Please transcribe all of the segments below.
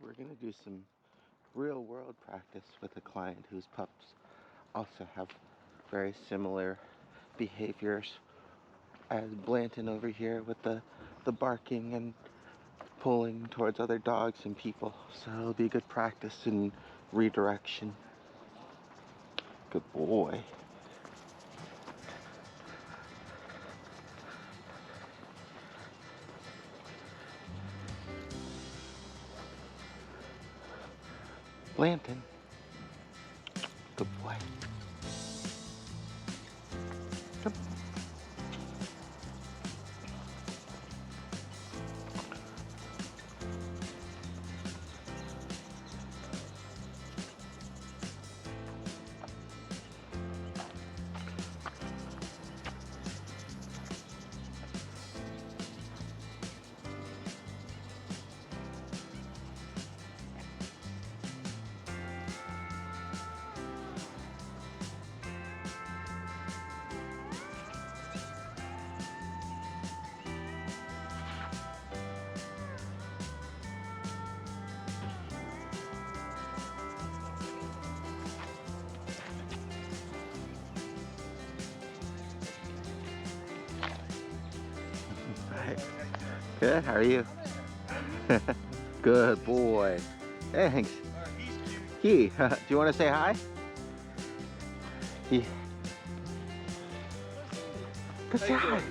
We're gonna do some real world practice with a client whose pups also have very similar behaviors as Blanton over here with the barking and pulling towards other dogs and people. So it'll be good practice in redirection. Good boy. Blanton. Good boy. Come. Good, how are you? Good boy. Thanks. He, do you want to say hi? He. Good, say hi.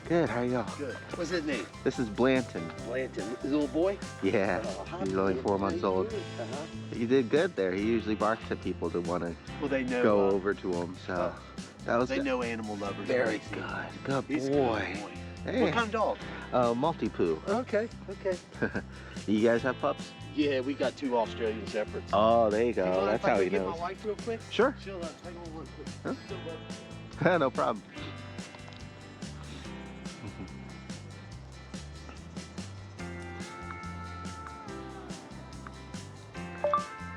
Good, how are you? Good. What's his name? This is Blanton. Blanton. His little boy? Yeah, Oh, he's only 4 months old. He did good there. He usually barks at people to want to they know, go over to him, so that was they know animal lovers. very good. Good He's boy. a good boy. Hey. What kind of dog? Multi-poo. Okay, okay. You guys have pups? Yeah, we got 2 Australian Shepherds. Oh, there you go. Hey, That's how he get knows. my wife real quick? Sure. She'll hang on one quick. Huh? No problem.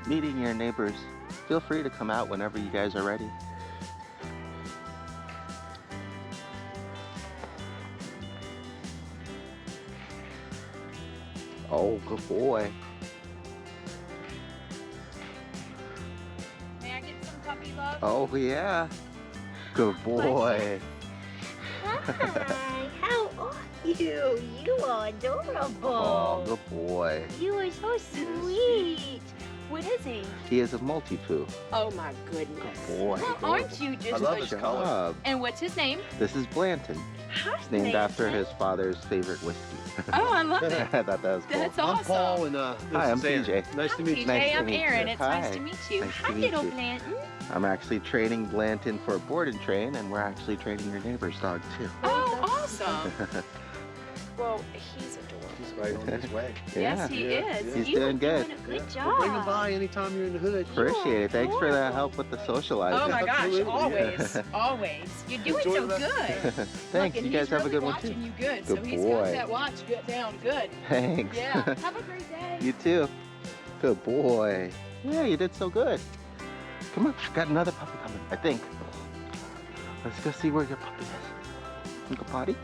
Meeting your neighbors. Feel free to come out whenever you guys are ready. Oh, good boy. May I get some puppy love? Oh, yeah. Good boy. Hi, how are you? You are adorable. Oh, good boy. You are so sweet. What is he? He is a multi-poo. Oh my goodness. Good boy. Well, aren't you just I love a his Good color. job. And what's his name? This is Blanton. Hi, Named after Blanton. his father's favorite whiskey. Oh, I love it. I thought that was cool. That's I'm awesome. Paul and this Hi, I'm is Aaron. PJ. Nice to meet you. TJ, Nice to I'm meet Erin. you. It's Hi. nice to meet you. Nice to Hi, meet little you. Blanton. I'm actually training Blanton for board and train, and we're actually training your neighbor's dog too. Oh, awesome. Well, he's adorable. He's right on his way. Yes, he Yeah, is. yeah. He's You doing are good. Doing a good Well, job. bring him by anytime you're in the hood. Appreciate it. Thanks for the adorable. help with the socializing. Oh my gosh, Absolutely, always, always. You're doing Enjoy so the good. Thanks. Look, You guys have a good one watching too. you good, Good so he's boy. got that watch good down good. Thanks. Yeah. Have a great day. You too. Good boy. Yeah, you did so good. Come on, got another puppy coming, I think. Let's go see where your puppy is. You go potty?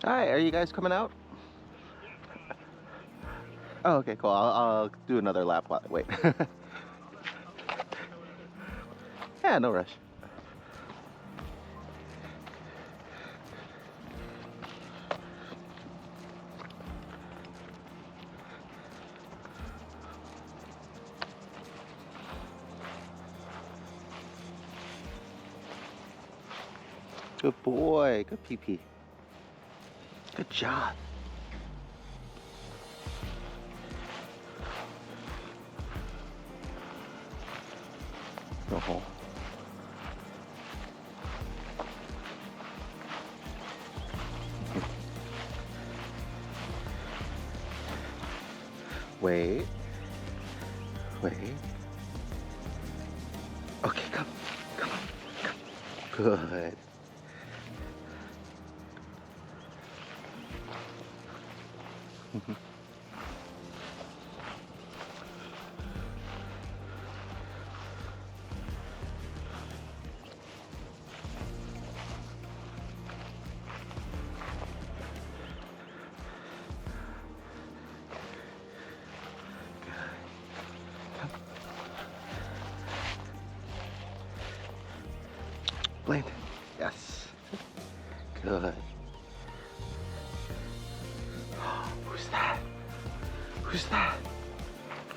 Hi, are you guys coming out? Oh, okay, cool. I'll do another lap while I wait. Yeah, no rush. Good boy. Good pee-pee. Good job. Oh. Wait. Wait. Okay, come. Come on. Come. Good. Blanton. Yes. Good. Who's that? Who's that?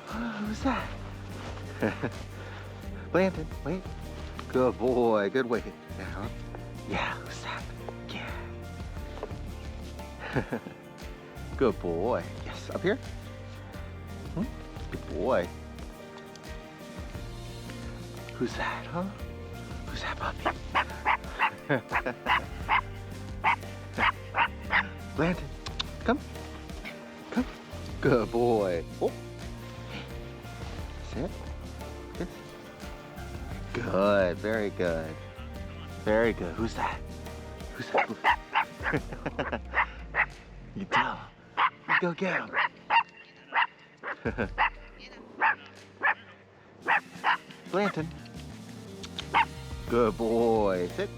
Who's that? Blanton, wait. Good boy. Good wait. Now. Yeah, who's that? Yeah. Good boy. Yes, up here. Good boy. Who's that, huh? Who's that puppy? Blanton, come. Come. Good boy. Oh. Sit. Good. Good. Very good. Very good. Who's that? Who's that? You tell him. You go get him. Blanton. Good boy. Sit.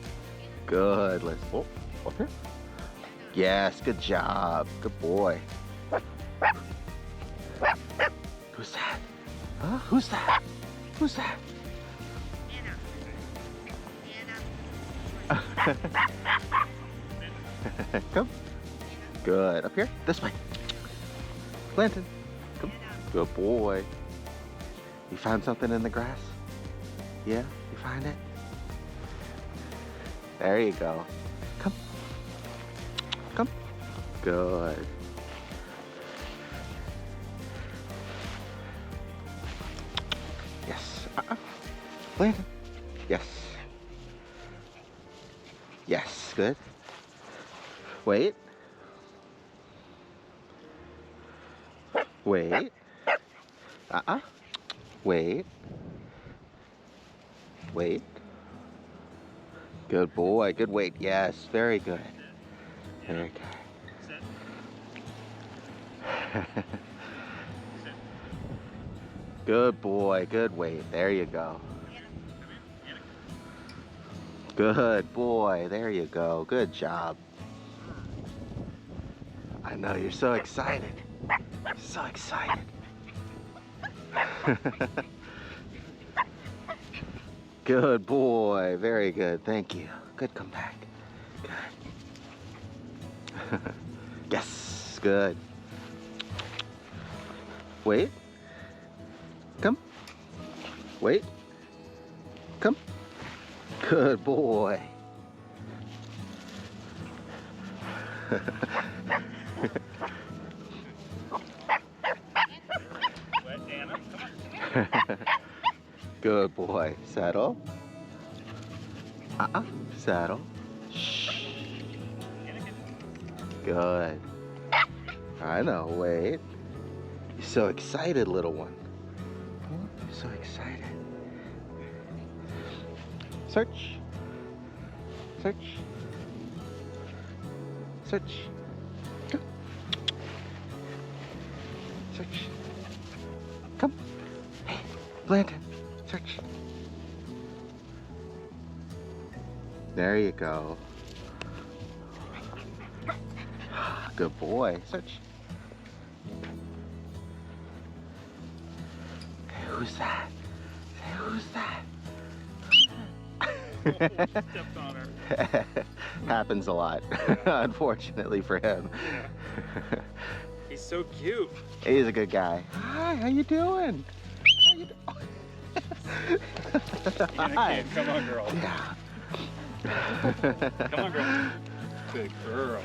Good. Let's. Oh, up here. Yes. Good job. Good boy. Who's that? Huh? Who's that? Who's that? Come. Good. Up here. This way. Blanton. Come. Good boy. You found something in the grass? Yeah? You find it? There you go. Come. Come. Good. Yes. Blanton. Yes. Yes. Good. Wait. Wait. Wait. Wait. Good boy. Good wait. Yes. Very good. Very good. Good boy. Good wait. There you go. Good boy. There you go. Good job. I know you're so excited. So excited. Good boy. Very good. Thank you. Good comeback. Good. Yes. Good. Wait. Come. Wait. Come. Good boy. Good boy. Settle. Settle. Shh. Good. I know. Wait. You're so excited, little one. You're so excited. Search. Search. Search. Go. Search. Come. Hey, Blanton. Search. There you go. Good boy. Search. Hey, who's that? Hey, who's that? Stepped on her. Happens a lot, unfortunately for him. Yeah. He's so cute. He's a good guy. Hi, how you doing? How you Anakin, come on, girl. Yeah. Come on, girl. Good girl.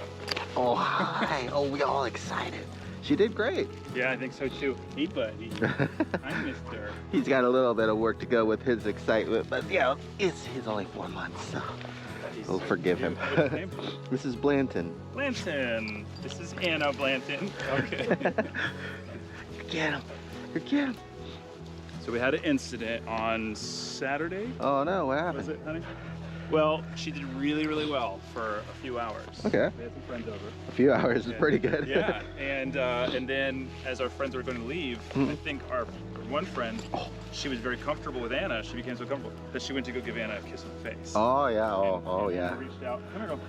Oh, hi. Oh, we all excited. She did great. Yeah, I think so too. Hey, buddy. I missed her. He's got a little bit of work to go with his excitement, but you know, he's only 4 months, so He's we'll so forgive cute. him. What's his name? This is Blanton. Blanton. This is Anna Blanton. Okay. Get him. Get him. So we had an incident on Saturday. Oh no, what Was happened? it, honey? Well, she did really, really well for a few hours. Okay. We had some friends over. A few hours is pretty good. Yeah, and then as our friends were going to leave, I think our one friend, she was very comfortable with Anna. She became so comfortable that she went to go give Anna a kiss on the face. Oh yeah, And yeah. Anna reached out. Come here, girl.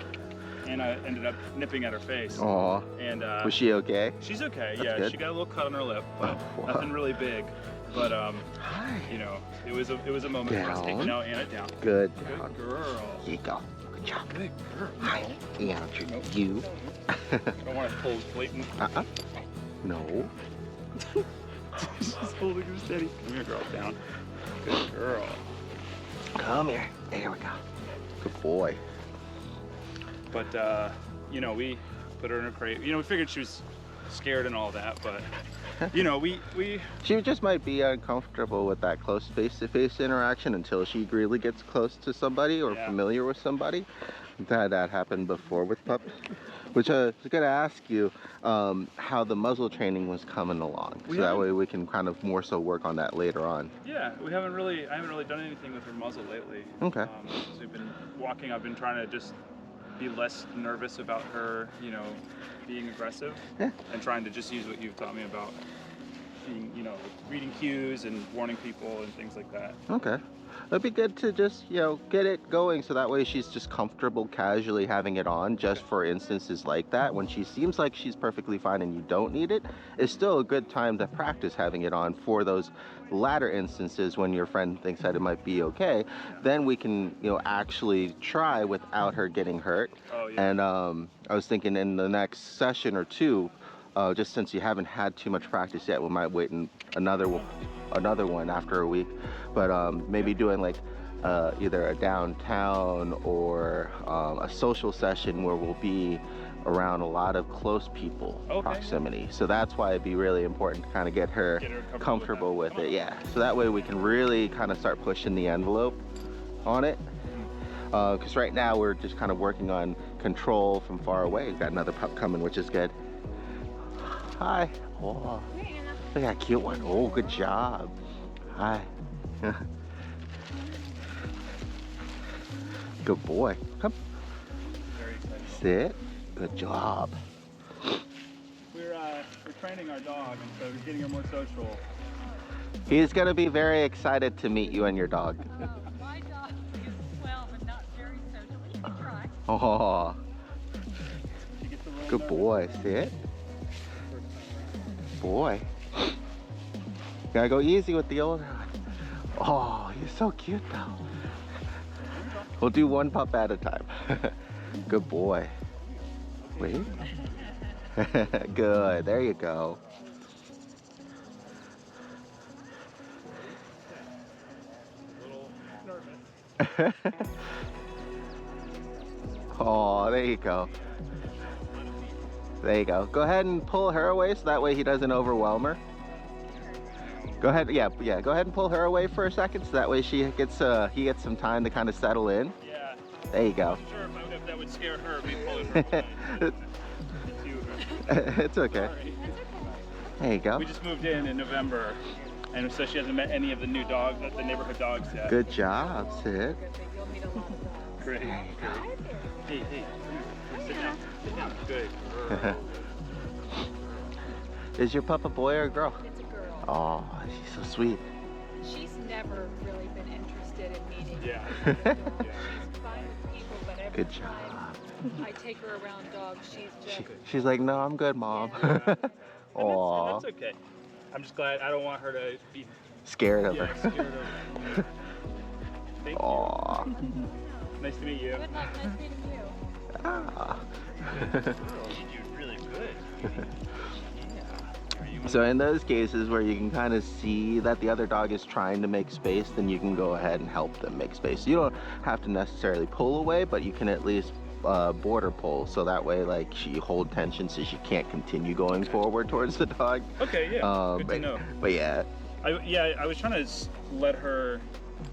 Anna ended up nipping at her face. Oh. And Was she okay? she's okay. That's yeah, good. she got a little cut on her lip, but wow. nothing really big. But Hi. you know, it was a moment for us Down. taking out Anna down. Good. Good girl. Here you go. Good job. Good girl. Hi. Yeah, Nope. you. I don't want to pull blatant. No. She's holding her steady. Come here, girl. Down. Good girl. Come here. There we go. Good boy. But you know, we put her in a crate. You know, we figured she was scared and all that, but you know, we She just might be uncomfortable with that close face-to-face interaction until she really gets close to somebody or Yeah. familiar with somebody. That happened before with pups. Which I was gonna ask you how the muzzle training was coming along, so that way we can kind of more so work on that later on. yeah, I haven't really done anything with her muzzle lately. Okay. Since we've been walking, I've been trying to just be less nervous about her, you know, being aggressive. Yeah. And trying to just use what you've taught me about being, you know, reading cues and warning people and things like that. Okay. It'd be good to just, you know, get it going so that way she's just comfortable casually having it on just for instances like that. When she seems like she's perfectly fine and you don't need it, it's still a good time to practice having it on for those latter instances when your friend thinks that it might be okay. Then we can, you know, actually try without her getting hurt. Oh, yeah. And I was thinking in the next session or two, just since you haven't had too much practice yet, we might wait another one after a week, but maybe doing like either a downtown or a social session where we'll be around a lot of close people proximity. So that's why it'd be really important to kind of get her comfortable with it. Yeah, so that way we can really kind of start pushing the envelope on it, because right now we're just kind of working on control from far away. We've got another pup coming, which is good. Hi. Oh, look at that cute one. Oh, good job. Hi. Good boy. Come. Very excited. Sit. Good job. We're training our dog, and so we're getting her more social. He's gonna be very excited to meet you and your dog. My dog is well, but not very social. You can try. Oh, She gets a little good nervous. boy. Sit. Boy. Gotta go easy with the older one. Oh, he's so cute though. We'll do one pup at a time. Good boy. Wait. Good. There you go. A little nervous. Oh, there you go. There you go. Go ahead and pull her away so that way he doesn't overwhelm her. Go ahead, yeah. Go ahead and pull her away for a second so that way he gets some time to kind of settle in. Yeah. There you go. I'm sure if that would scare her, me pulling her away. It's okay. Sorry. There you go. We just moved in November, and so she hasn't met any of the new dogs, the neighborhood dogs yet. Good job, Sid. Great. There you go. Hey, sit down. Sit down. Good girl. Is your pup a boy or a girl? It's a girl. Oh, she's so sweet. She's never really been interested in meeting. Yeah. She's fine with people, but every Good time job. I take her around dogs, she's just She's like, no, I'm good, Mom. And Aw, that's okay. I'm just glad I don't want her to be scared of scared her. of her. Thank Aw. you. Nice to meet you. good luck. Nice meeting you. Ah. You do really good. So in those cases where you can kind of see that the other dog is trying to make space, then you can go ahead and help them make space. You don't have to necessarily pull away, but you can at least border pull, so that way like she hold tension so she can't continue going forward towards the dog. Okay, yeah. Good to know. But yeah. I was trying to let her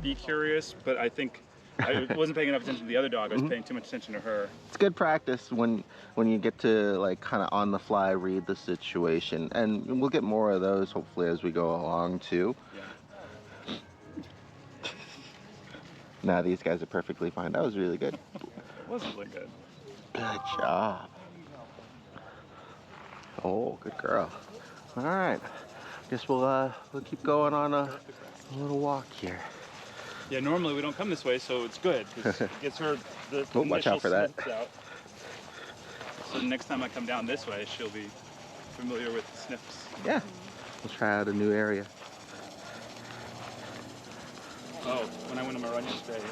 be curious, but I think I wasn't paying enough attention to the other dog. I was paying too much attention to her. It's good practice when you get to like kind of on the fly read the situation, and we'll get more of those hopefully as we go along too. Yeah. Nah, these guys are perfectly fine. That was really good. Wasn't really good. Good job. Oh, good girl. All right. Guess we'll keep going on a little walk here. Yeah, normally we don't come this way, so it's good because it gets her the Oh, watch out for that. sniffs out. So next time I come down this way, she'll be familiar with the sniffs. Yeah. We'll try out a new area. Oh, when I went on my run yesterday,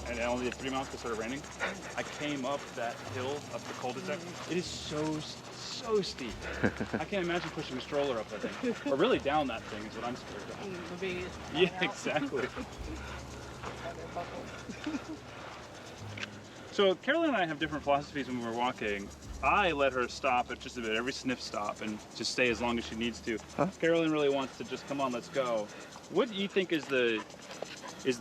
and I only did 3 miles because it started raining, I came up that hill, up the cul-de-sac. It is so steep. I can't imagine pushing a stroller up that thing. Or really down that thing is what I'm scared of. Yeah, exactly. So Carolyn and I have different philosophies when we're walking. I let her stop at just about every sniff stop and just stay as long as she needs to. Huh? Carolyn really wants to just come on, let's go. What do you think is the I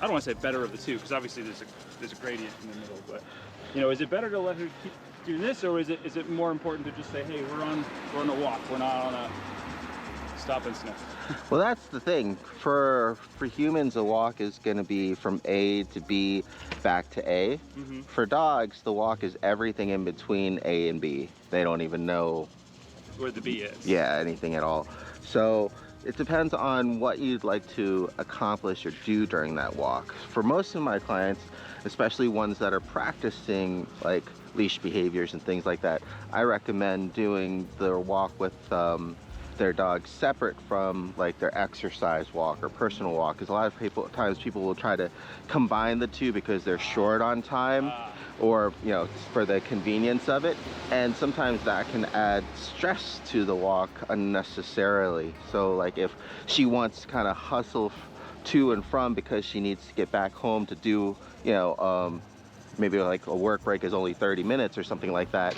don't want to say better of the two, because obviously there's a gradient in the middle, but you know, is it better to let her keep doing this, or is it more important to just say, hey, we're on a walk, we're not on a stop and sniff? Well, that's the thing. For humans, a walk is going to be from A to B back to A. Mm-hmm. For dogs, the walk is everything in between A and B. They don't even know Where the B is. yeah, anything at all. So it depends on what you'd like to accomplish or do during that walk. For most of my clients, especially ones that are practicing like leash behaviors and things like that, I recommend doing their walk with their dog separate from like their exercise walk or personal walk, because a lot of times people will try to combine the two because they're short on time, or you know, for the convenience of it, and sometimes that can add stress to the walk unnecessarily. So like if she wants to kind of hustle to and from because she needs to get back home to do, you know, maybe like a work break is only 30 minutes or something like that.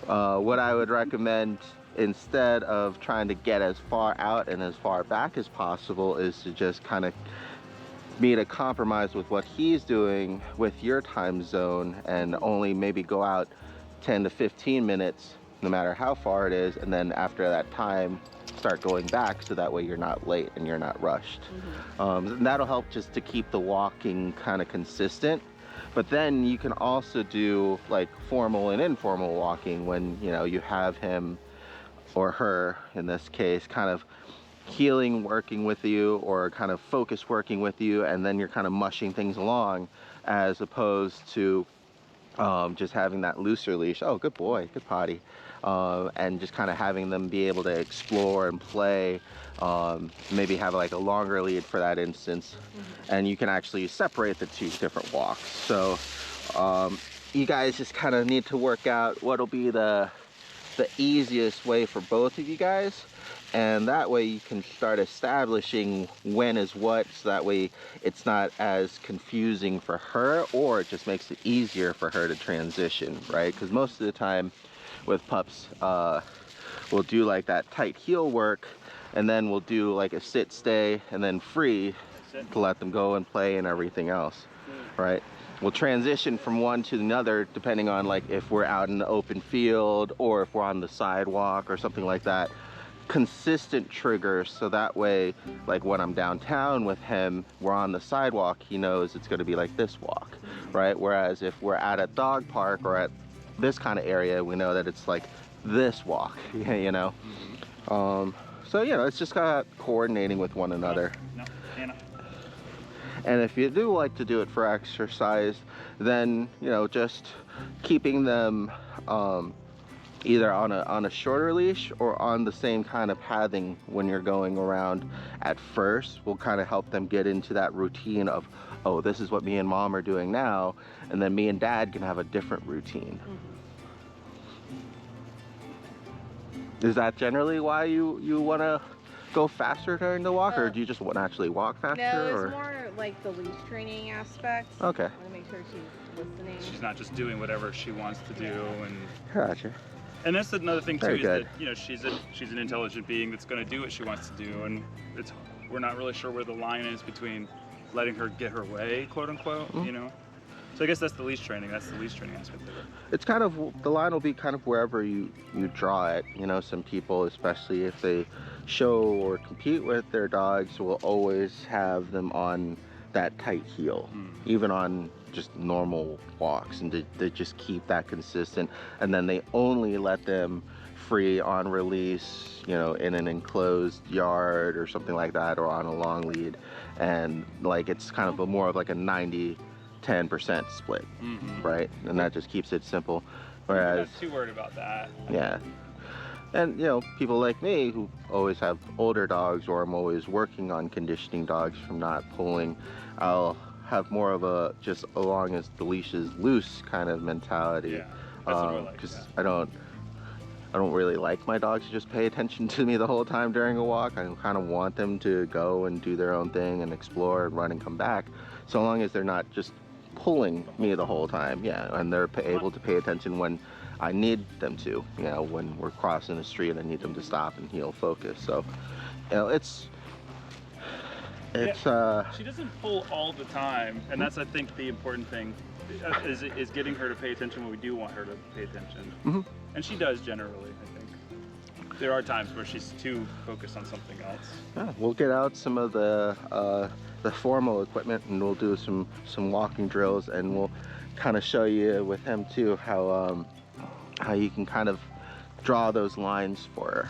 What I would recommend, instead of trying to get as far out and as far back as possible, is to just kind of meet a compromise with what he's doing with your time zone, and only maybe go out 10 to 15 minutes no matter how far it is, and then after that time start going back, so that way you're not late and you're not rushed. And that'll help just to keep the walking kind of consistent. But then you can also do like formal and informal walking when, you know, you have him or her, in this case, kind of healing working with you, or kind of focus working with you, and then you're kind of mushing things along, as opposed to just having that looser leash. Oh, good boy, good potty. And just kind of having them be able to explore and play, maybe have like a longer lead for that instance, and you can actually separate the two different walks. So you guys just kind of need to work out what'll be the easiest way for both of you guys, and that way you can start establishing when is what, so that way it's not as confusing for her, or it just makes it easier for her to transition, right? Because most of the time with pups, we'll do like that tight heel work, and then we'll do like a sit, stay, and then free to let them go and play and everything else, right? We'll transition from one to another depending on like if we're out in the open field or if we're on the sidewalk or something like that. Consistent triggers, so that way like when I'm downtown with him, we're on the sidewalk, he knows it's going to be like this walk, right? Whereas if we're at a dog park or at this kind of area, we know that it's like this walk, you know. So you know, it's just kind of coordinating with one another. And if you do like to do it for exercise, then, you know, just keeping them either on a shorter leash or on the same kind of pathing when you're going around at first will kind of help them get into that routine of, oh, this is what me and mom are doing now, and then me and dad can have a different routine. Is that generally why you want to go faster during the walk, or do you just want to actually walk faster? No, or? it's more like the leash training aspect. Okay. I want to make sure she's listening. She's not just doing whatever she wants to do, and Gotcha. and that's another thing too, Very is good. that, you know, she's an intelligent being that's going to do what she wants to do, and we're not really sure where the line is between letting her get her way, quote unquote, you know. So I guess that's the leash training. That's the leash training aspect of it. It's kind of, the line will be kind of wherever you draw it. You know, some people, especially if they show or compete with their dogs, will always have them on that tight heel, even on just normal walks, and they just keep that consistent. And then they only let them free on release, you know, in an enclosed yard or something like that, or on a long lead, and like it's kind of more of like a 90-10% split, right? And that just keeps it simple. Whereas, I'm not too worried about that. yeah. And you know, people like me who always have older dogs, or I'm always working on conditioning dogs from not pulling, I'll have more of a just as long as the leash is loose kind of mentality. Yeah, that's what I like. Because I don't really like my dogs to just pay attention to me the whole time during a walk. I kind of want them to go and do their own thing and explore and run and come back, so long as they're not just pulling me the whole time. Yeah, and they're able to pay attention when I need them to, you know, when we're crossing the street, I need them to stop and heel focus. So, you know, it's she doesn't pull all the time, and that's, I think, the important thing is getting her to pay attention when we do want her to pay attention. And she does generally, I think. There are times where she's too focused on something else. Yeah, we'll get out some of the formal equipment, and we'll do some walking drills, and we'll kind of show you with him too how you can kind of draw those lines for her.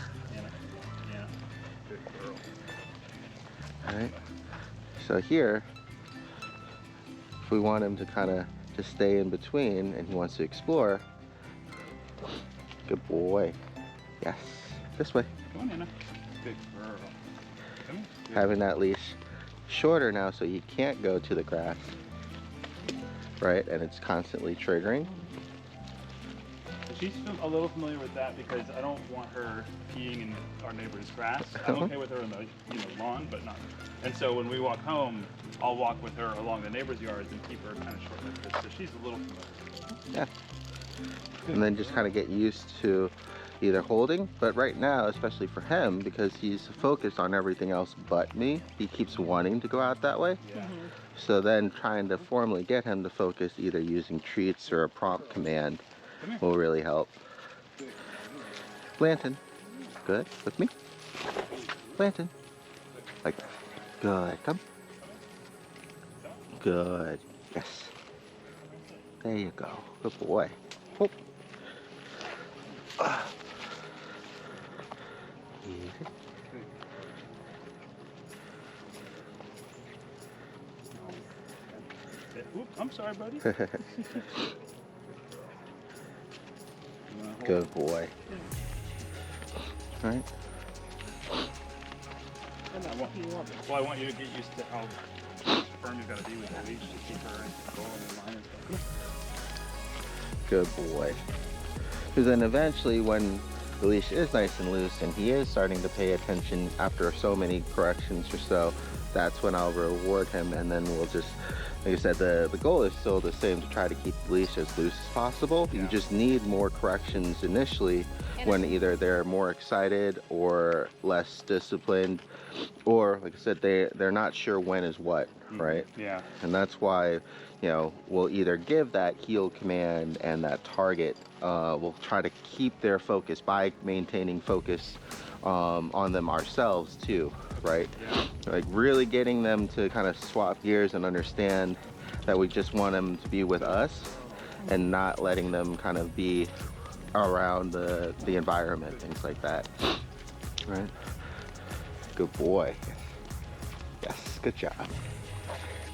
Yeah, good girl. All right. So here, if we want him to kind of just stay in between, and he wants to explore, good boy. Yes, this way. Come on, Anna. Good girl. Come here. Good. Having that leash shorter now, so he can't go to the grass, right? And it's constantly triggering. She's a little familiar with that because I don't want her peeing in our neighbor's grass. I'm okay with her in the lawn, but not. And so when we walk home, I'll walk with her along the neighbor's yards and keep her kind of short like this. So she's a little familiar. Yeah. And then just kind of get used to either holding, but right now, especially for him, because he's focused on everything else but me, he keeps wanting to go out that way. Yeah. So then trying to formally get him to focus, either using treats or a prompt command, will really help. Blanton, good, with me. Blanton, like that. Good, come. Good, yes. There you go, good boy. Whoop. Easy. Oop, I'm sorry, buddy. Good boy. All right. Well, I want you to get used to how firm you've got to be with the leash to keep her in control and in line and stuff. Good boy. Because then eventually, when the leash is nice and loose and he is starting to pay attention after so many corrections or so, that's when I'll reward him, and then we'll just, like I said, the goal is still the same, to try to keep the leash as loose as possible. Yeah. You just need more corrections initially when either they're more excited or less disciplined, or like I said, they're not sure when is what, right? Yeah. And that's why, you know, we'll either give that heel command and that target. We'll try to keep their focus by maintaining focus on them ourselves too, right? Yeah. Like really getting them to kind of swap gears and understand that we just want them to be with us, and not letting them kind of be around the environment, things like that, right? Good boy. Yes, good job.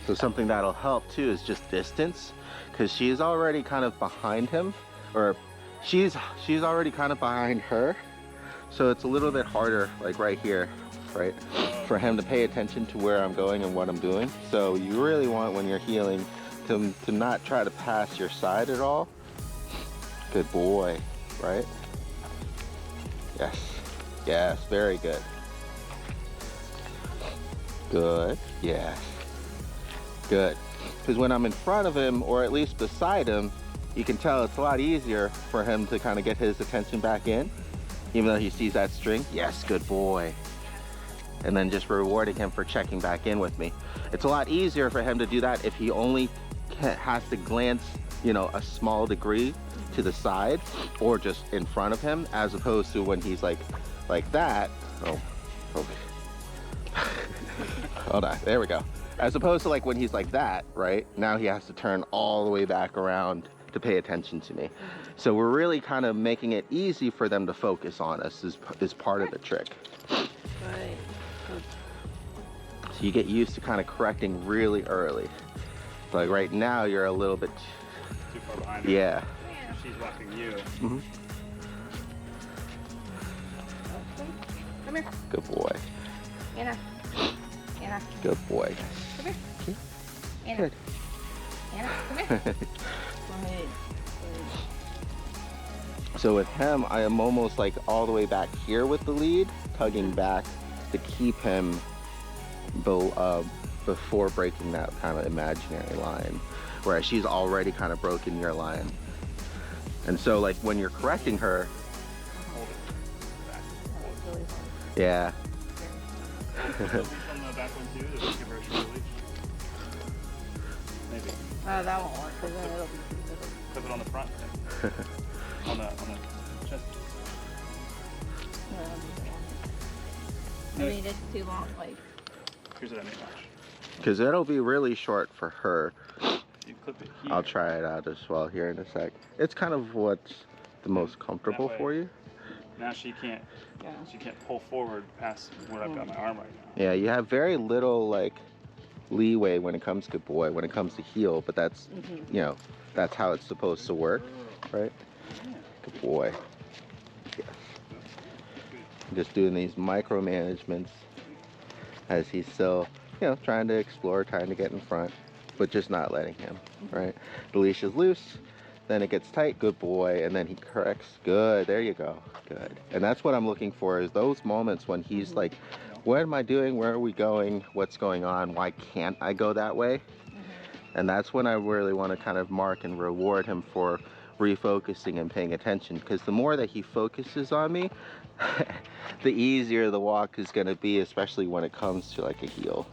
So something that'll help too is just distance, because she's already kind of behind him, or she's already kind of behind her. So it's a little bit harder, like right here, right, for him to pay attention to where I'm going and what I'm doing. So you really want, when you're healing, to not try to pass your side at all. Good boy, right? Yes, yes, very good. Good, yes, good. Because when I'm in front of him, or at least beside him, you can tell it's a lot easier for him to kind of get his attention back in, even though he sees that string. Yes, good boy. And then just rewarding him for checking back in with me. It's a lot easier for him to do that if he only has to glance, you know, a small degree to the side or just in front of him, as opposed to when he's like that. Oh, okay. Hold on, there we go. As opposed to like when he's like that, right? Now he has to turn all the way back around to pay attention to me. So we're really kind of making it easy for them to focus on us is part of the trick. Right. So you get used to kind of correcting really early. Like right now, you're a little bit Too far behind her. yeah. She's watching you. Mm-hmm. Come here. Good boy. Anna. Anna. Good boy. Come here. Anna. Good. Anna, come here. Right. So with him, I am almost like all the way back here with the lead, tugging back to keep him before breaking that kind of imaginary line, whereas she's already kind of broken your line. And so like when you're correcting her, Hold it. Back. Hold it. Really hard. yeah, Put the leash on the back one too, to give her a short leash. Maybe. Oh, that won't work because then it'll be too little. Put it on the front. on the chest. No, that'll be too long. I mean, it's too long. Like, Here's what I mean, watch. because it'll be really short for her. You clip it here. I'll try it out as well here in a sec. It's kind of what's the most comfortable That way. for you. Now she can't yeah. pull forward past where I've got my arm right now. Yeah, you have very little like leeway when it comes to boy, when it comes to heel, but that's, you know, that's how it's supposed to work, right? Good boy. Yes. Just doing these micromanagements as he's still, you know, trying to explore, trying to get in front, but just not letting him, right? The leash is loose, then it gets tight, good boy, and then he corrects, good, there you go, good. And that's what I'm looking for, is those moments when he's like, what am I doing, where are we going, what's going on, why can't I go that way? And that's when I really want to kind of mark and reward him for refocusing and paying attention, because the more that he focuses on me, the easier the walk is going to be, especially when it comes to like a heel.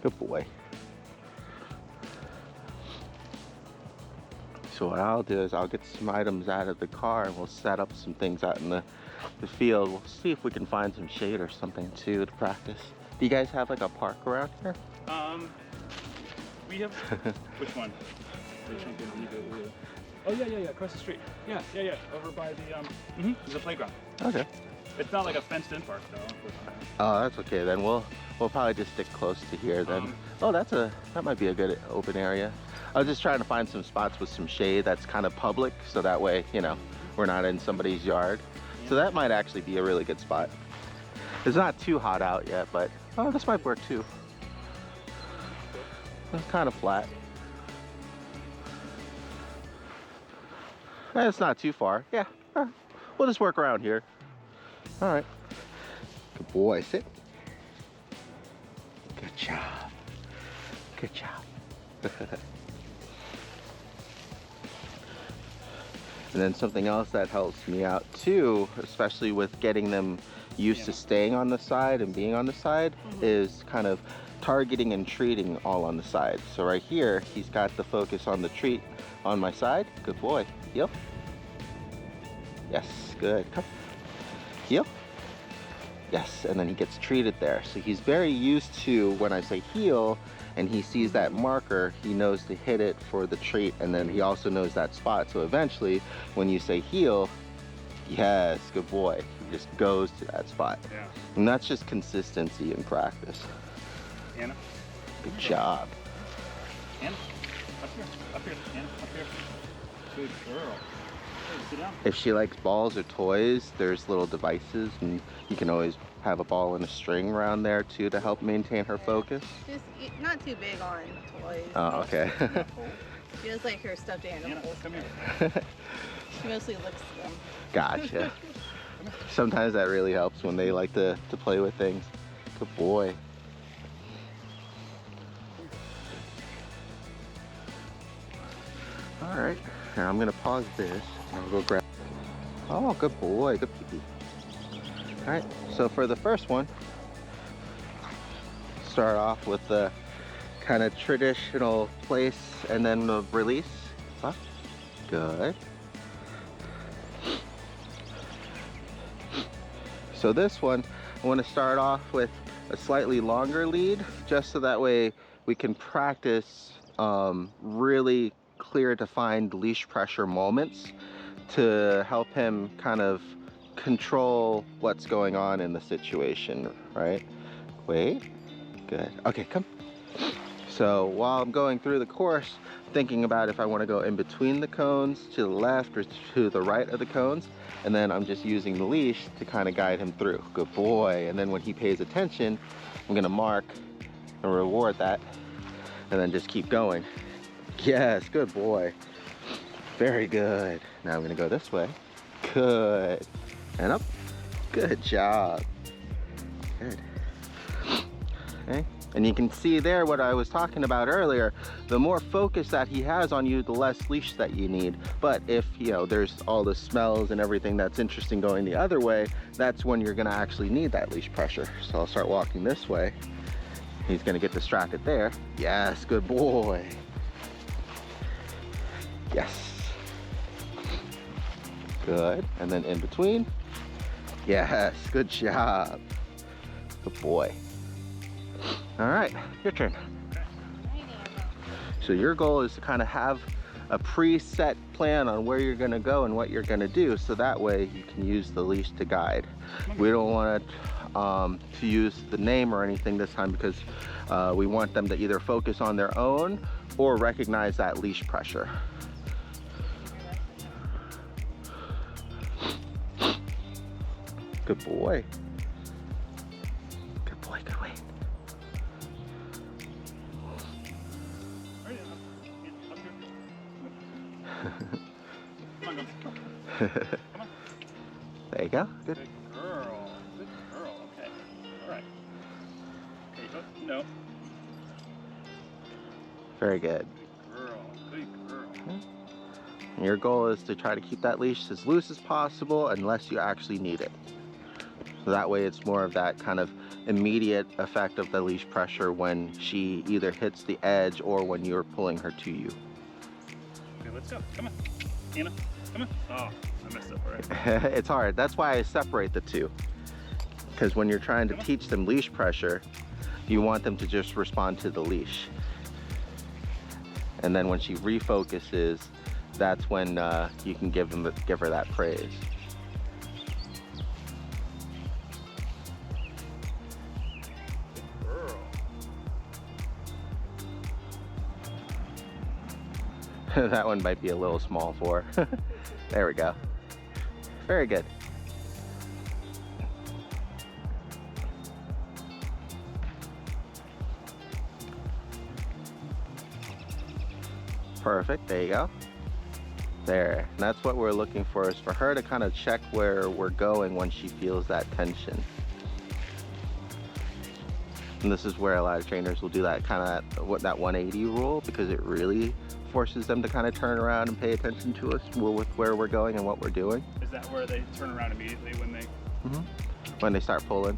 Good boy. So what I'll do is I'll get some items out of the car and we'll set up some things out in the field. We'll see if we can find some shade or something too to practice. Do you guys have like a park around here? We have, which one? Oh yeah, across the street. Yeah, over by the, there's a playground. Okay. It's not like a fenced in park though. Oh, that's okay then. We'll probably just stick close to here then. Oh, that might be a good open area. I was just trying to find some spots with some shade that's kind of public, so that way, you know, we're not in somebody's yard. So that might actually be a really good spot. It's not too hot out yet, but oh, this might work too. It's kind of flat. It's not too far. Yeah, we'll just work around here. All right. Good boy, sit. Good job. Good job. And then something else that helps me out too, especially with getting them used to staying on the side and being on the side, is kind of targeting and treating all on the side. So right here, he's got the focus on the treat on my side. Good boy. Heel. Yes, good. Come. Heel. Yes, and then he gets treated there. So he's very used to when I say heel and he sees that marker, he knows to hit it for the treat, and then he also knows that spot. So eventually, when you say heel, yes, good boy, he just goes to that spot. Yeah. And that's just consistency in practice. Anna. Good job. Anna. Up here, Anna, up here. Good girl. Hey, sit down. If she likes balls or toys, there's little devices, and you can always have a ball and a string around there too to help maintain her focus. Just not too big on toys. Oh, okay. She does like her stuffed Anna, animals. come here. She mostly licks them. Gotcha. Sometimes that really helps when they like to play with things. Good boy. All right, now I'm gonna pause this. I'll go grab. Oh, good boy, good pee-pee. All right, so for the first one, start off with the kind of traditional place and then the release. Up. Good. So this one, I want to start off with a slightly longer lead, just so that way we can practice really clear defined leash pressure moments to help him kind of control what's going on in the situation, right? Wait, good. Okay, come. So while I'm going through the course, thinking about if I want to go in between the cones to the left or to the right of the cones, and then I'm just using the leash to kind of guide him through. Good boy. And then when he pays attention, I'm gonna mark and reward that, and then just keep going. Yes, good boy. Very good. Now I'm gonna go this way. Good. And up. Good job. Good. Okay. And you can see there what I was talking about earlier. The more focus that he has on you, the less leash that you need. But if, you know, there's all the smells and everything that's interesting going the other way, that's when you're gonna actually need that leash pressure. So I'll start walking this way. He's gonna get distracted there. Yes, good boy. Yes. Good. And then in between. Yes, good job. Good boy. All right, your turn. So your goal is to kind of have a preset plan on where you're gonna go and what you're gonna do, so that way you can use the leash to guide. We don't want to use the name or anything this time, because we want them to either focus on their own or recognize that leash pressure. Good boy. Good boy, good way. There you go. Good. Good girl. Good girl. Okay. All right. Okay. Oh, no. Very good. Good girl. Good girl. And your goal is to try to keep that leash as loose as possible unless you actually need it. So that way it's more of that kind of immediate effect of the leash pressure when she either hits the edge or when you're pulling her to you. Okay, let's go. Come on. Anna, come on. Oh, I messed up already. It's hard. That's why I separate the two. Because when you're trying to teach them leash pressure, you want them to just respond to the leash. And then when she refocuses, that's when you can give her that praise. That one might be a little small for her. There we go. Very good. Perfect, there you go. There, and that's what we're looking for, is for her to kind of check where we're going when she feels that tension. And this is where a lot of trainers will do that kind of that 180 rule, because it really forces them to kind of turn around and pay attention to us with where we're going and what we're doing. Is that where they turn around immediately when they... When they start pulling.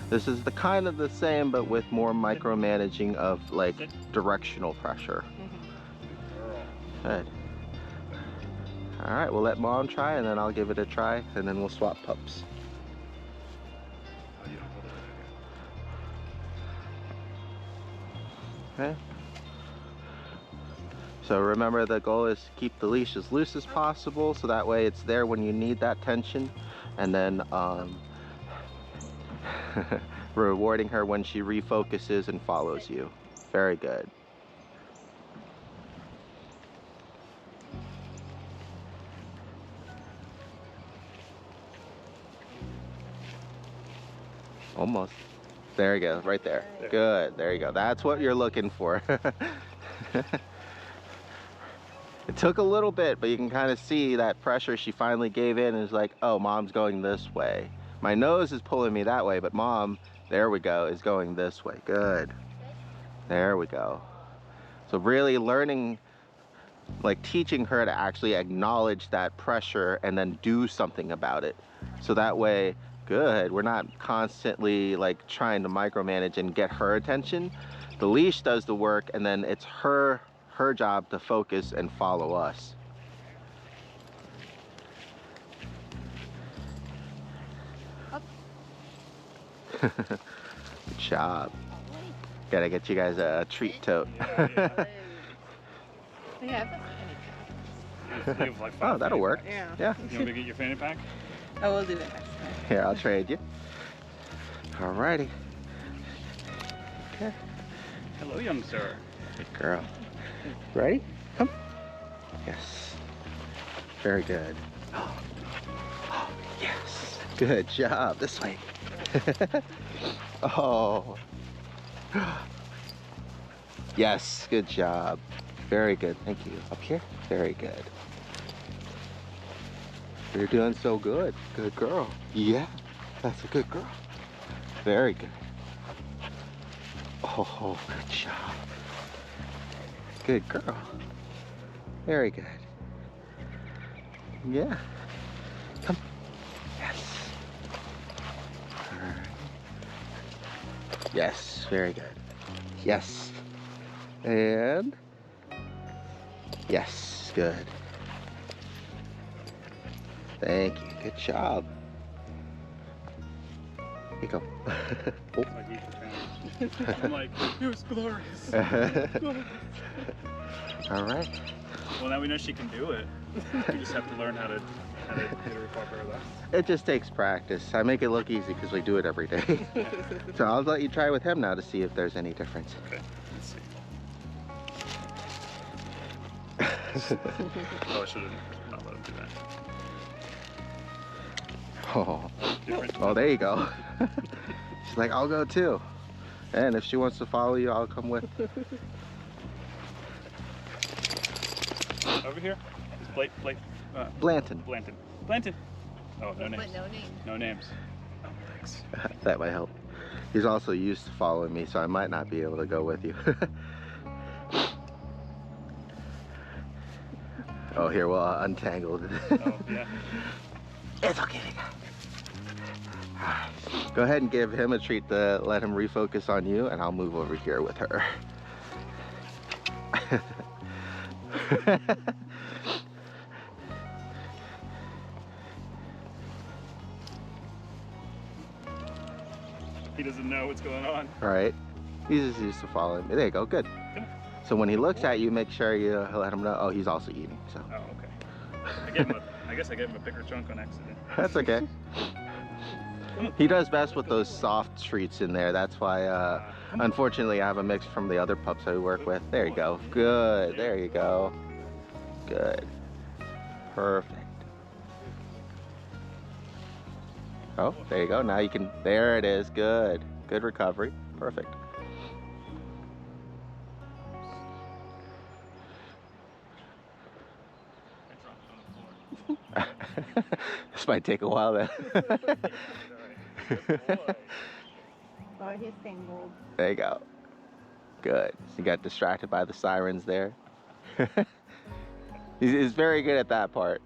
This is the kind of the same, but with more micromanaging of like directional pressure. Good. All right, we'll let mom try, and then I'll give it a try, and then we'll swap pups. Oh, you don't hold it. Okay. So remember, the goal is to keep the leash as loose as possible, so that way it's there when you need that tension, and then rewarding her when she refocuses and follows you. Very good. Almost. There you go, right there. Good, there you go. That's what you're looking for. It took a little bit, but you can kind of see that pressure. She finally gave in and is like, oh, mom's going this way. My nose is pulling me that way, but mom, there we go, is going this way. Good. There we go. So really learning, like teaching her to actually acknowledge that pressure and then do something about it. So that way, good, we're not constantly like trying to micromanage and get her attention. The leash does the work, and then it's her her job to focus and follow us. Good job. Gotta get you guys a treat tote. Yeah. Oh, that'll work. Yeah. Yeah. You want me to get your fanny pack? Oh, we'll do it next time. Here, I'll trade you. Alrighty. Okay. Hello, young sir. Good girl. Ready? Come. Yes. Very good. Oh, yes. Good job. This way. Oh. Yes. Good job. Very good. Thank you. Up here. Very good. You're doing so good. Good girl. Yeah. That's a good girl. Very good. Oh, good job. Good girl. Very good. Yeah. Come. Yes. All right. Yes. Very good. Yes. And yes. Good. Thank you. Good job. Here you go. Oh. Like eat the challenge. I'm like, it was glorious. All right. Well, now we know she can do it. We just have to learn how to get her to her though. It just takes practice. I make it look easy because we do it every day. So I'll let you try with him now to see if there's any difference. Okay, let's see. Oh, I should have not let him do that. Oh, Different. oh, there you go. She's like, I'll go too. And if she wants to follow you, I'll come with. Over here. It's Blanton. Blanton. Blanton. Oh, no names. But no name. No names. Oh, thanks. That might help. He's also used to following me, so I might not be able to go with you. Oh, here, well, untangled. Oh, yeah. It's okay. Go ahead and give him a treat to let him refocus on you, and I'll move over here with her. He doesn't know what's going on. Right? He's just used to following me. There you go. Good. So when he looks at you, make sure you let him know. Oh, he's also eating. So. Oh, okay. I guess I gave him a bigger chunk on accident. That's okay. He does best with those soft treats in there. That's why, unfortunately, I have a mix from the other pups I work with. There you go. Good. There you go. Good. Perfect. Oh, there you go. Now you can, there it is. Good. Good recovery. Perfect. This might take a while then. Oh, he's tangled. There you go. Good. So you got distracted by the sirens there. He's very good at that part.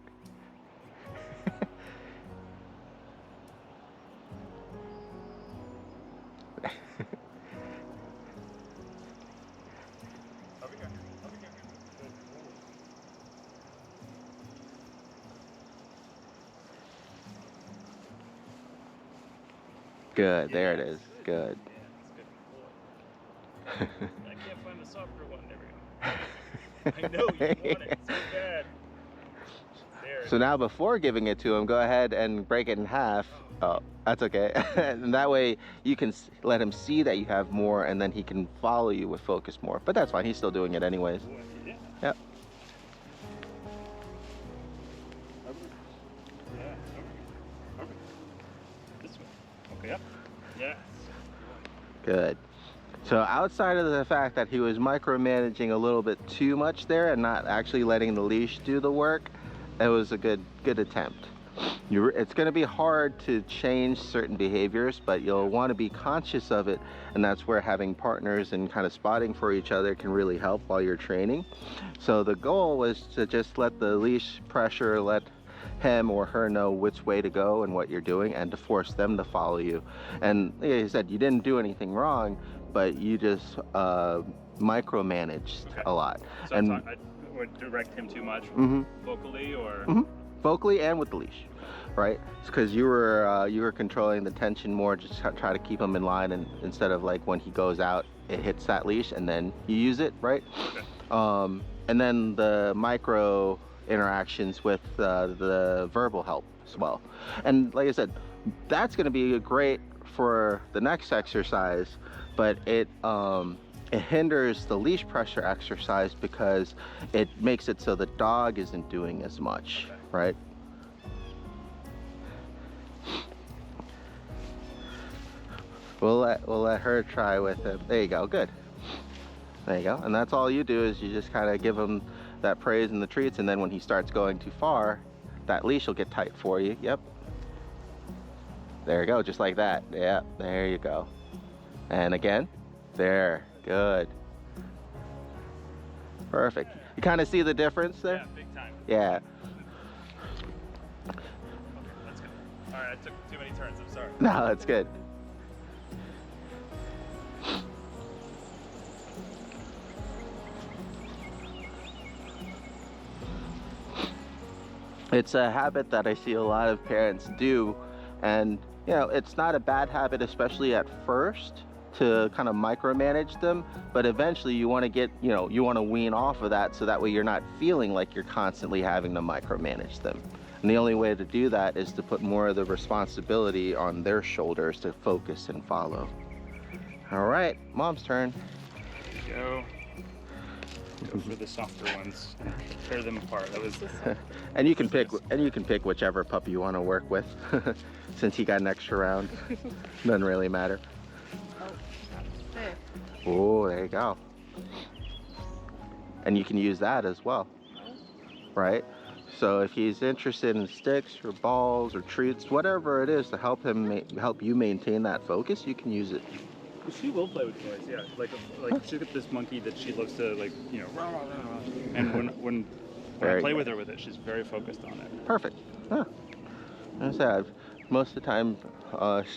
Good, there it is. Good. I can't find the softer one. There we go. I know you want it so bad. There. So now before giving it to him, go ahead and break it in half. Oh, that's okay. And that way you can let him see that you have more, and then he can follow you with focus more. But that's fine, he's still doing it anyways. Yeah. Yep. Yeah. Over. This way. Okay, up. Yes. Good. So outside of the fact that he was micromanaging a little bit too much there and not actually letting the leash do the work, it was a good attempt. It's going to be hard to change certain behaviors, but you'll want to be conscious of it, and that's where having partners and kind of spotting for each other can really help while you're training. So the goal was to just let the leash pressure, let him or her know which way to go and what you're doing, and to force them to follow you. And like I said, you didn't do anything wrong, but you just micromanaged Okay. a lot. So And I would direct him too much vocally, or vocally and with the leash, right? Because you were controlling the tension more, just try to keep him in line, and instead of like when he goes out, it hits that leash and then you use it, right? Okay. And then the micro interactions with the verbal help as well. And like I said, that's going to be great for the next exercise, but it hinders the leash pressure exercise because it makes it so the dog isn't doing as much, right? We'll let her try with him. There you go, good. There you go. And that's all you do, is you just kind of give him that praise and the treats, and then when he starts going too far, that leash will get tight for you. Yep. There you go, just like that. Yeah, there you go. And again, there, good. Perfect. You kind of see the difference there? Yeah, big time. Yeah. Okay, let's go. All right, I took too many turns. I'm sorry. No, that's good. It's a habit that I see a lot of parents do, and you know, it's not a bad habit, especially at first, to kind of micromanage them, but eventually you want to get, you know, you want to wean off of that, so that way you're not feeling like you're constantly having to micromanage them. And the only way to do that is to put more of the responsibility on their shoulders to focus and follow. All right, mom's turn. Go for the softer ones. Tear them apart. That was. And you can pick whichever puppy you want to work with, since he got an extra round. Doesn't really matter. Oh, there you go. And you can use that as well, right? So if he's interested in sticks or balls or treats, whatever it is to help him help you maintain that focus, you can use it. She will play with toys, yeah. Like she's got this monkey that she loves to, like, you know, rah, rah, rah, rah. And when I play with her with it, she's very focused on it. Perfect. Huh. As I said, most of the time,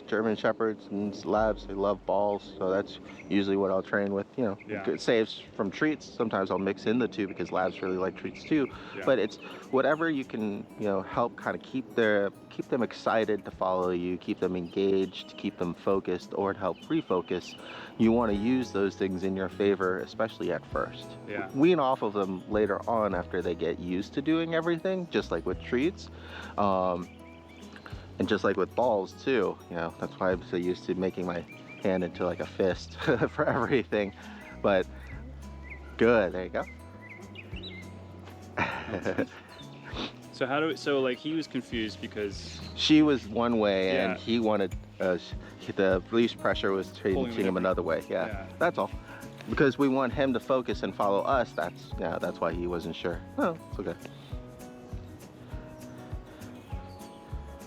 German Shepherds and Labs, they love balls, so that's usually what I'll train with. You know, it saves from treats. Sometimes I'll mix in the two because Labs really like treats too. Yeah. But it's whatever you can, you know, help kind of keep them excited to follow you, keep them engaged, keep them focused, or to help refocus. You want to use those things in your favor, especially at first. Yeah. Wean off of them later on after they get used to doing everything, just like with treats. And just like with balls too, you know, that's why I'm so used to making my hand into like a fist for everything. But good, there you go. So like he was confused because she was one way and he wanted, the leash pressure was changing him another way. Yeah, that's all. Because we want him to focus and follow us, that's why he wasn't sure. Oh, it's okay.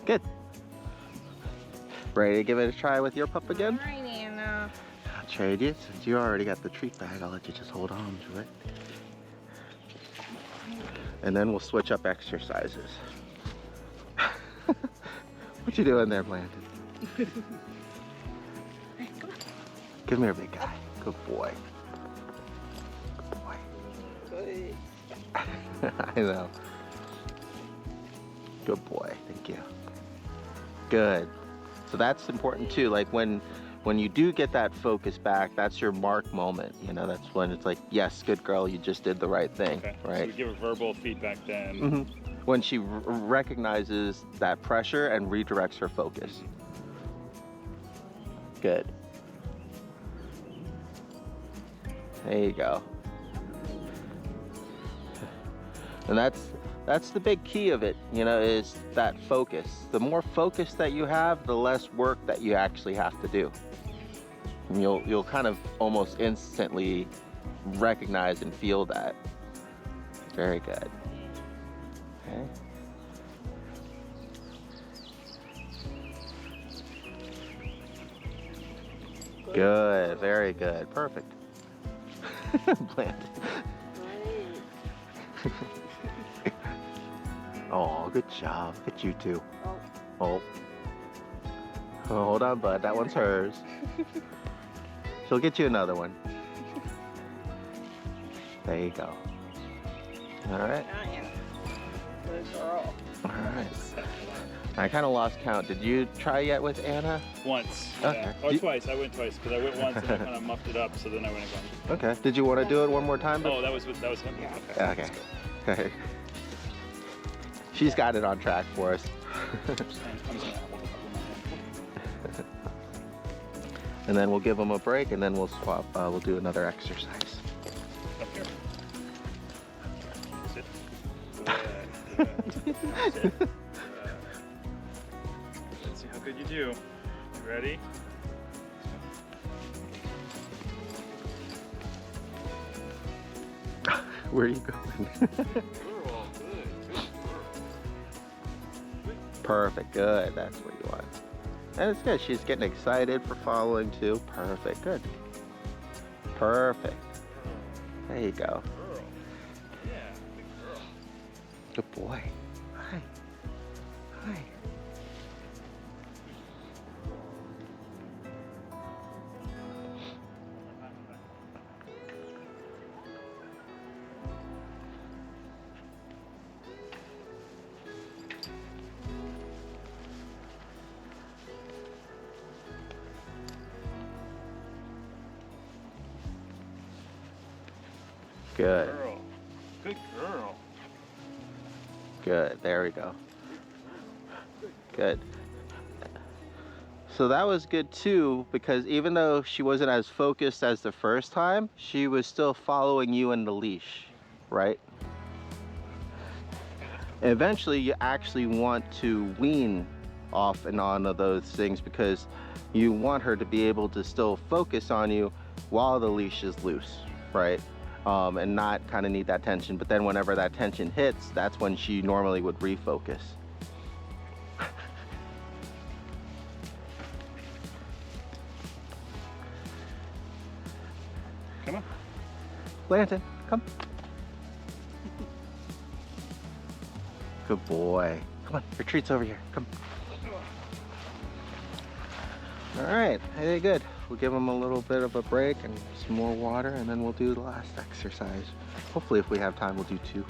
Good. Ready to give it a try with your pup again? Alright, Anna. I'll trade you. Since you already got the treat bag, I'll let you just hold on to it. And then we'll switch up exercises. What you doing there, Blanton? Come here, big guy. Good boy. Good boy. Good. I know. Good boy. Thank you. Good. So that's important too. Like when you do get that focus back, that's your mark moment. You know, that's when it's like, yes, good girl, you just did the right thing, right? So we give her verbal feedback then. Mm-hmm. When she recognizes that pressure and redirects her focus. Good. There you go. And that's the big key of it, you know, is that focus. The more focus that you have, the less work that you actually have to do. And you'll kind of almost instantly recognize and feel that. Very good. Okay. Good, very good, perfect. Blanton. Oh, good job. Look at you two. Oh. Oh, hold on, bud. That one's hers. She'll get you another one. There you go. All right. Good girl. All right. I kind of lost count. Did you try yet with Anna? Once. Okay. Yeah. Or twice. I went twice because I went once and I kind of muffed it up, so then I went again. Okay. Did you want to do it one more time? Oh, that was him. Okay. Okay. Okay. She's got it on track for us. I'm just gonna hold it up with my hand. And then we'll give them a break, and then we'll swap. We'll do another exercise. Up here. Sit. Sit. Let's see how good you do. You ready? Where are you going? Perfect. Good. That's what you want. And it's good. She's getting excited for following too. Perfect. Good. Perfect. There you go. Girl. Yeah, big girl. Good boy. Hi. Hi. Good. Girl. Good girl. Good. There we go. Good. So that was good too, because even though she wasn't as focused as the first time, she was still following you in the leash, right? And eventually you actually want to wean off and on of those things because you want her to be able to still focus on you while the leash is loose, right? And not kind of need that tension. But then whenever that tension hits, that's when she normally would refocus. Come on. Blanton, come. Good boy. Come on, your treat's over here. Come. All right, hey, good. We'll give him a little bit of a break and some more water, and then we'll do the last exercise. Hopefully, if we have time, we'll do 2.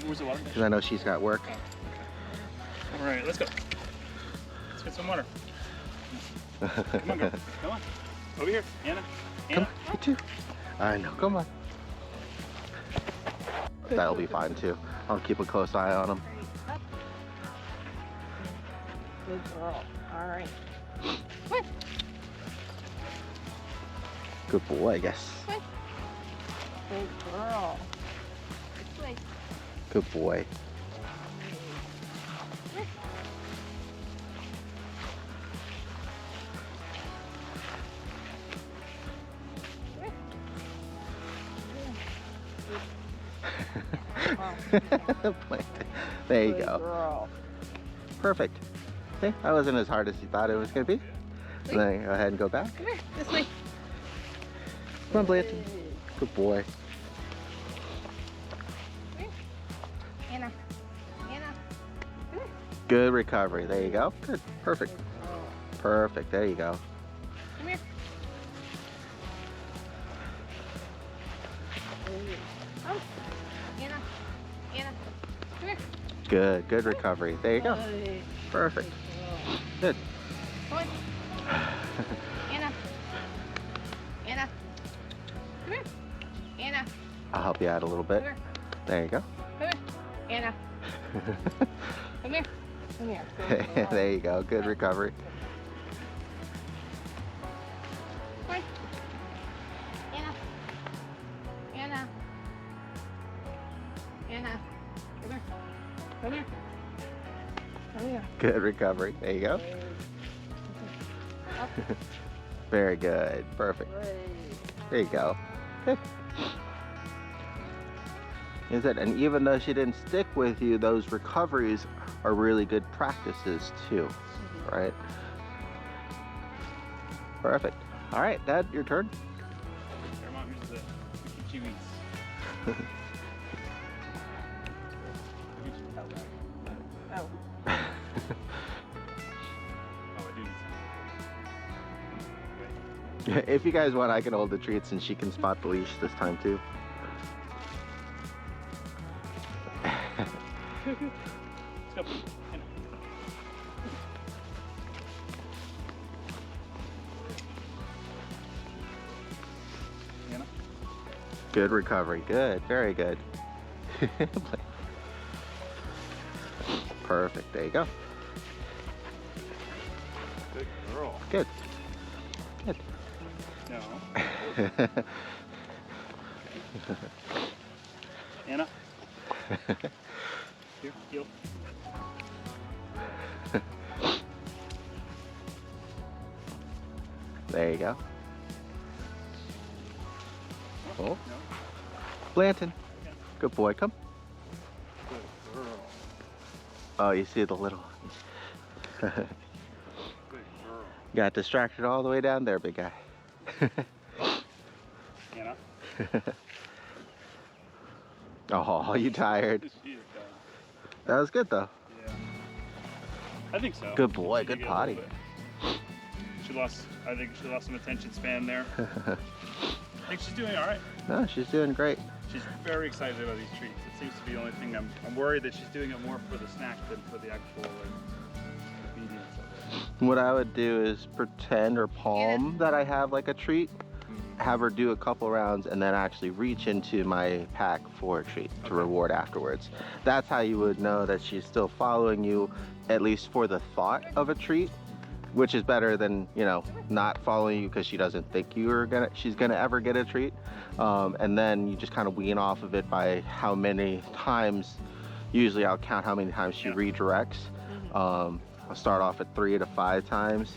Where's the water? Because I know she's got work. Oh, okay. All right, let's go. Let's get some water. Come on, girl. Come on. Over here, Anna. Come Anna. on, you too. I know, come on. That'll be fine too. I'll keep a close eye on him. Up. Good girl. All right. Good boy, I guess. Good girl. This way. Good boy. There you Good go. girl. Perfect. See, that wasn't as hard as you thought it was going to be. And then go ahead and go back. Come here. This way. Come on, Blanton. Good boy. Anna. Anna. Come here. Good recovery. There you go. Good. Perfect. Perfect. There you go. Come here. Oh. Anna. Anna. Come here. Good. Good recovery. There you go. Good. Perfect. Good. Come on. Anna. Anna. Come here. Anna. I'll help you out a little bit. Come here. There you go. Come here. Anna. Come here. Come here. Good girl. There you go. Good recovery. Come on. Anna. Anna. Anna. Come here. Come here. Come here. Good recovery. There you go. Up. Very good. Perfect. Good. There you go. Good. Is it? And even though she didn't stick with you, those recoveries are really good practices too, right? Perfect. All right, Dad, your turn. Here, Mom, here's the Chewies. Oh. Oh, I do need some. Wait. If you guys want, I can hold the treats and she can spot the leash this time too. Let's go. Anna. Good recovery. Good. Very good. Perfect. There you go. Good girl. Good. Good. No. Anna. Here, heel. There you go. Oh. No. Blanton. Okay. Good boy. Come. Good girl. Oh, you see the little. Good girl. Got distracted all the way down there, big guy. Anna. Oh, you tired? She's done. That was good though. Yeah. I think so. Good boy, She did good get a little potty. bit. I think she lost some attention span there. I think she's doing all right. No, she's doing great. She's very excited about these treats. It seems to be the only thing I'm worried that she's doing it more for the snack than for the actual obedience of it. What I would do is pretend or palm that I have like a treat, have her do a couple rounds, and then actually reach into my pack for a treat to reward afterwards. That's how you would know that she's still following you, at least for the thought of a treat, which is better than, you know, not following you because she doesn't think she's gonna ever get a treat. And then you just kind of wean off of it by how many times. Usually I'll count how many times she redirects. I'll start off at 3 to 5 times,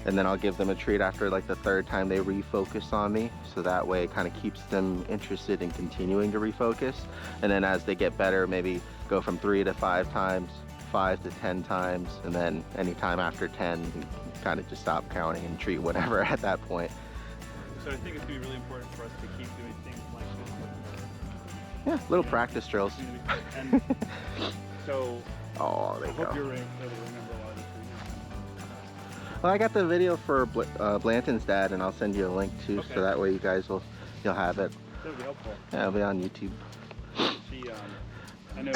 and then I'll give them a treat after like the 3rd time they refocus on me. So that way it kind of keeps them interested in continuing to refocus. And then as they get better, maybe go from 3 to 5 times, 5 to 10 times, and then anytime after 10, you kind of just stop counting and treat whatever at that point. So I think it's going to be really important for us to keep doing things like this with her. Yeah, little practice drills. And so Oh, I there you hope go. you're able to remember a lot of this. Well, I got the video for Blanton's dad, and I'll send you a link too, Okay. so that way you guys you'll have it. That would be helpful. Yeah, it'll be on YouTube. She, I know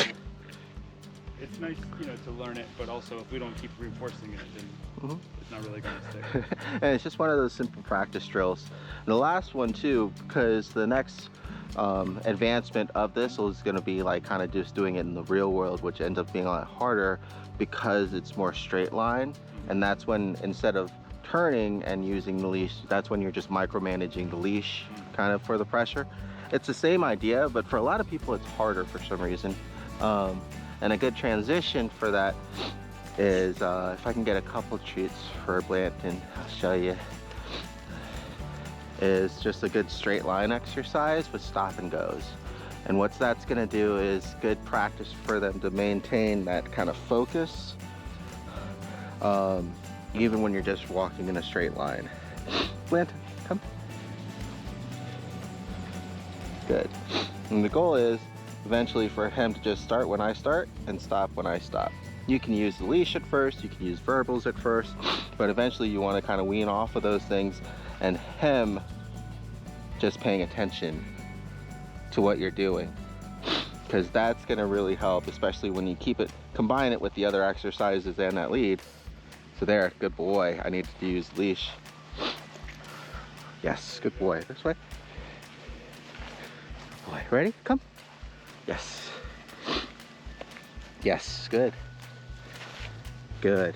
it's nice, you know, to learn it, but also if we don't keep reinforcing it, then it's not really going to stick. And it's just one of those simple practice drills. And the last one too, because the next advancement of this is going to be like kind of just doing it in the real world, which ends up being a lot harder because it's more straight line. And that's when, instead of turning and using the leash, that's when you're just micromanaging the leash kind of for the pressure. It's the same idea, but for a lot of people it's harder for some reason. And a good transition for that is if I can get a couple treats for Blanton, I'll show you, is just a good straight line exercise with stop and goes. And what that's gonna do is good practice for them to maintain that kind of focus, even when you're just walking in a straight line. Blanton, come. Good. And the goal is eventually for him to just start when I start and stop when I stop. You can use the leash at first, you can use verbals at first, but eventually you want to kind of wean off of those things and him just paying attention to what you're doing, because that's going to really help, especially when you combine it with the other exercises and that lead. So there, good boy. I need to use leash. Yes, good boy. This way. Good boy. Ready? Come. Yes. Yes, good. Good.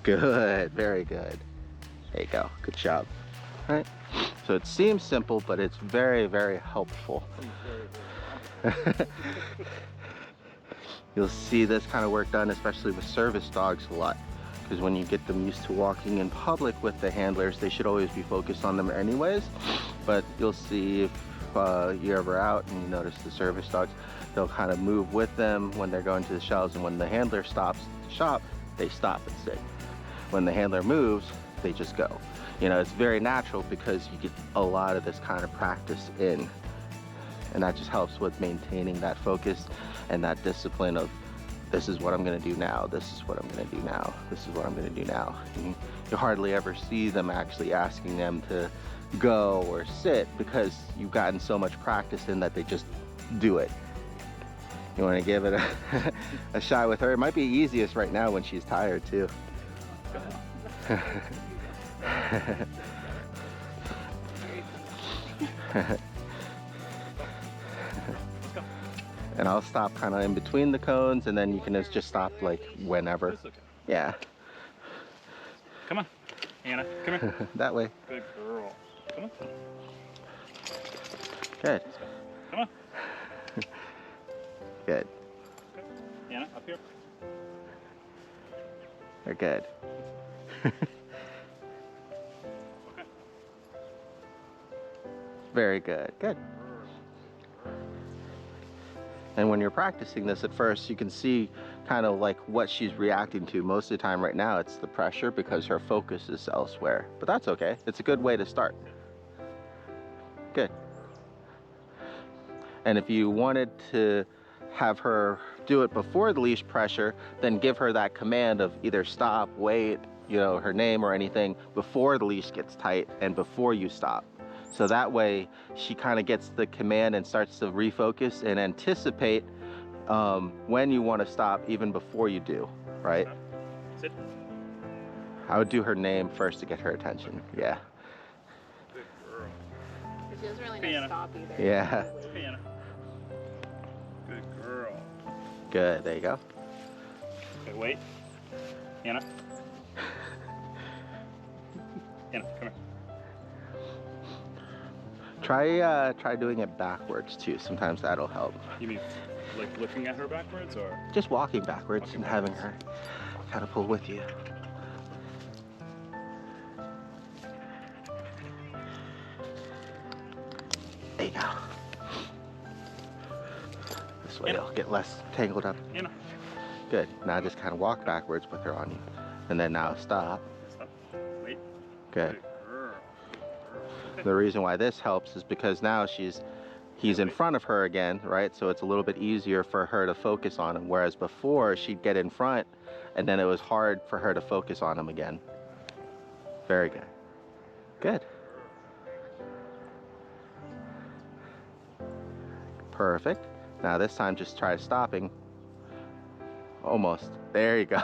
Good, very good. There you go, good job. All right, so it seems simple, but it's very, very helpful. You'll see this kind of work done, especially with service dogs, a lot. Because when you get them used to walking in public with the handlers, they should always be focused on them anyways. But you'll see if you're ever out and you notice the service dogs, they'll kind of move with them when they're going to the shelves, and when the handler stops to shop, they stop and sit. When the handler moves, they just go. You know, it's very natural because you get a lot of this kind of practice in, and that just helps with maintaining that focus and that discipline of this is what I'm gonna do now, this is what I'm gonna do now, this is what I'm gonna do now. And you hardly ever see them actually asking them to go or sit because you've gotten so much practice in that they just do it. You want to give it a shot with her? It might be easiest right now when she's tired too. And I'll stop kind of in between the cones, and then you can just stop like whenever. It's okay. Yeah. Come on, Anna, come here. That way. Good girl. Come on. Good. Come on. Good. Anna, up here. They're good. Okay. Very good. Good. And when you're practicing this at first, you can see kind of like what she's reacting to. Most of the time right now, it's the pressure because her focus is elsewhere. But that's okay. It's a good way to start. Good. And if you wanted to have her do it before the leash pressure, then give her that command of either stop, wait, you know, her name or anything before the leash gets tight and before you stop. So that way she kind of gets the command and starts to refocus and anticipate when you want to stop even before you do, right? Sit. I would do her name first to get her attention. Yeah. Good girl. She doesn't really Piano. know stop either. Yeah. Anna. Good girl. Good. There you go. Okay, wait. Anna. Anna, come here. Try doing it backwards too. Sometimes that'll help. You mean like looking at her backwards, or? Just walking backwards Walking and having her kind of pull with you. There you go. This way you'll get less tangled up. Anna. Good. Now just kind of walk backwards with her on you. And then now stop. Stop. Wait. Good. Good girl. The reason why this helps is because now he's in front of her again, right? So it's a little bit easier for her to focus on him. Whereas before she'd get in front and then it was hard for her to focus on him again. Very good. Good. Perfect. Now this time just try stopping. Almost. There you go.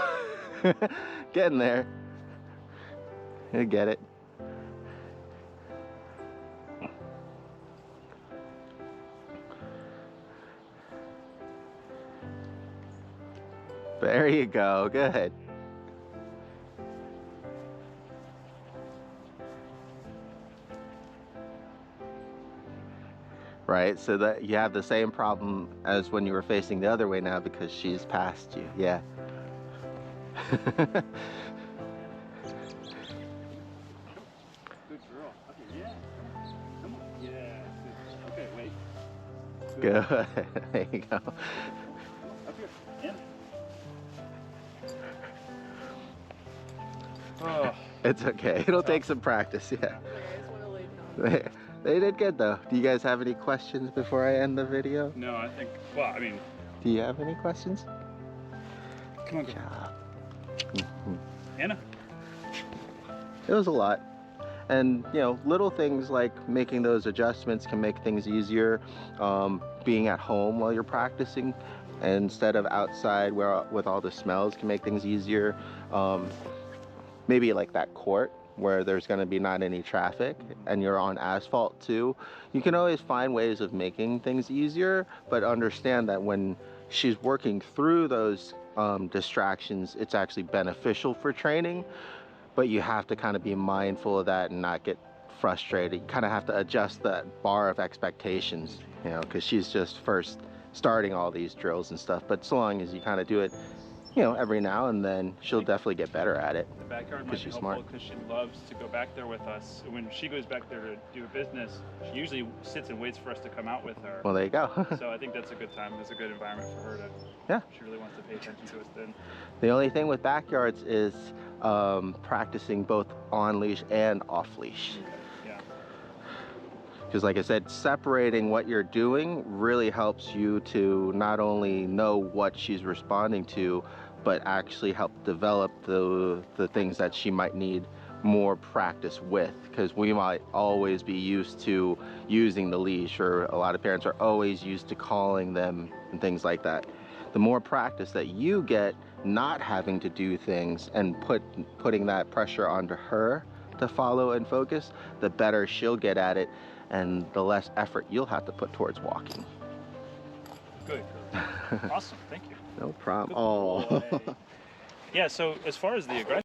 Getting there. You get it. There you go. Good. Right, so that you have the same problem as when you were facing the other way now because she's past you. Yeah. Good girl. Okay, yeah. Come on. Yeah. Good. Okay, wait. Good. There you go. Up here. Anna. Oh. It's okay. It'll take some practice. Yeah. I just want to lay down. They did good though. Do you guys have any questions before I end the video? No, I think. Well, I mean. Do you have any questions? Come on, Good girl. job. Anna. It was a lot. And, you know, little things like making those adjustments can make things easier. Being at home while you're practicing instead of outside where with all the smells can make things easier. Maybe like that court where there's going to be not any traffic and you're on asphalt too. You can always find ways of making things easier, but understand that when she's working through those distractions, it's actually beneficial for training, but you have to kind of be mindful of that and not get frustrated. You kind of have to adjust that bar of expectations, you know, because she's just first starting all these drills and stuff. But so long as you kind of do it, you know, every now and then, she'll definitely get better at it. The backyard might be she's helpful smart. because she loves to go back there with us. When she goes back there to do business, she usually sits and waits for us to come out with her. Well, there you go. So I think that's a good time. It's a good environment for her to. Yeah. She really wants to pay attention to us then. The only thing with backyards is practicing both on leash and off leash. Yeah. Because like I said, separating what you're doing really helps you to not only know what she's responding to, but actually help develop the things that she might need more practice with. Because we might always be used to using the leash, or a lot of parents are always used to calling them and things like that. The more practice that you get not having to do things and putting that pressure onto her to follow and focus, the better she'll get at it, and the less effort you'll have to put towards walking. Good. Awesome. Thank you. No problem. Good boy. Oh. Yeah. So as far as the aggression.